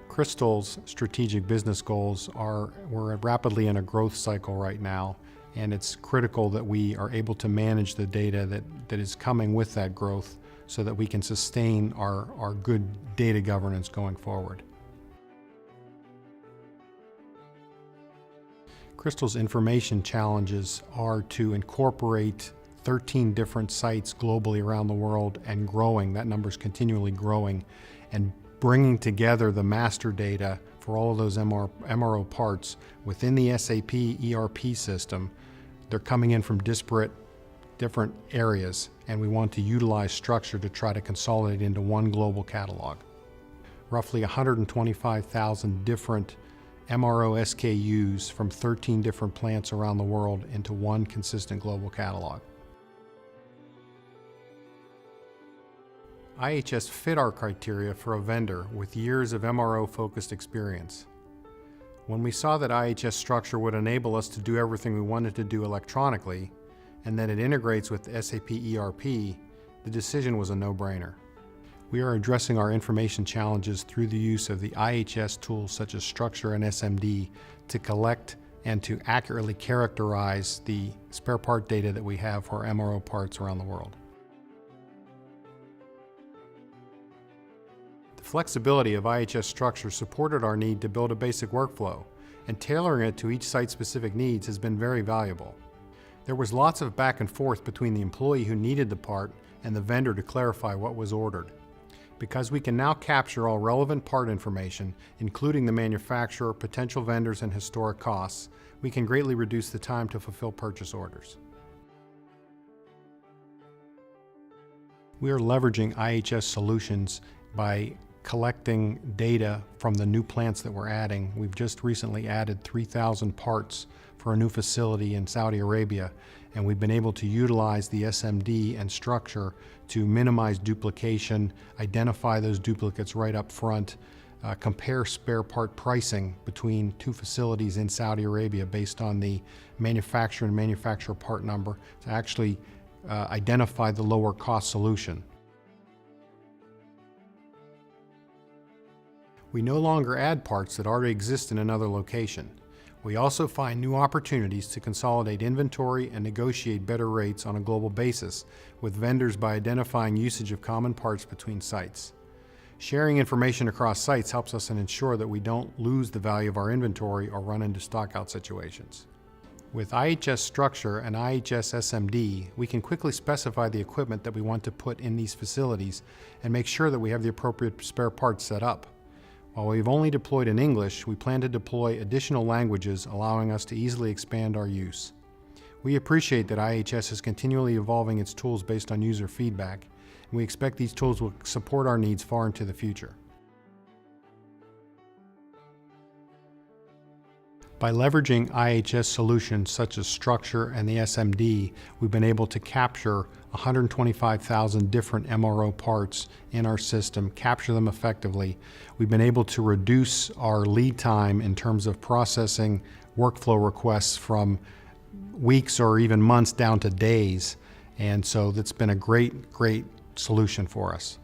Cristal's strategic business goals we're rapidly in a growth cycle right now, and it's critical that we are able to manage the data that is coming with that growth so that we can sustain our good data governance going forward. Cristal's information challenges are to incorporate 13 different sites globally around the world and growing. That number is continually growing, and bringing together the master data for all of those MRO parts within the SAP ERP system. They're coming in from disparate different areas, and we want to utilize structure to try to consolidate into one global catalog. Roughly 125,000 different MRO SKUs from 13 different plants around the world into one consistent global catalog. IHS fit our criteria for a vendor with years of MRO-focused experience. When we saw that IHS structure would enable us to do everything we wanted to do electronically, and that it integrates with SAP ERP, the decision was a no-brainer. We are addressing our information challenges through the use of the IHS tools such as Structure and SMD to collect and to accurately characterize the spare part data that we have for MRO parts around the world. The flexibility of IHS Structure supported our need to build a basic workflow, and tailoring it to each site's specific needs has been very valuable. There was lots of back and forth between the employee who needed the part and the vendor to clarify what was ordered. Because we can now capture all relevant part information, including the manufacturer, potential vendors, and historic costs, we can greatly reduce the time to fulfill purchase orders. We are leveraging IHS solutions by collecting data from the new plants that we're adding. We've just recently added 3,000 parts for a new facility in Saudi Arabia, and we've been able to utilize the SMD and structure to minimize duplication, identify those duplicates right up front, compare spare part pricing between two facilities in Saudi Arabia based on the manufacturer and manufacturer part number to actually identify the lower cost solution. We no longer add parts that already exist in another location. We also find new opportunities to consolidate inventory and negotiate better rates on a global basis with vendors by identifying usage of common parts between sites. Sharing information across sites helps us ensure that we don't lose the value of our inventory or run into stockout situations. With IHS Structure and IHS SMD, we can quickly specify the equipment that we want to put in these facilities and make sure that we have the appropriate spare parts set up. While we've only deployed in English, we plan to deploy additional languages, allowing us to easily expand our use. We appreciate that IHS is continually evolving its tools based on user feedback, and we expect these tools will support our needs far into the future. By leveraging IHS solutions such as Structure and the SMD, we've been able to capture 125,000 different MRO parts in our system, capture them effectively. We've been able to reduce our lead time in terms of processing workflow requests from weeks or even months down to days. And so that's been a great solution for us.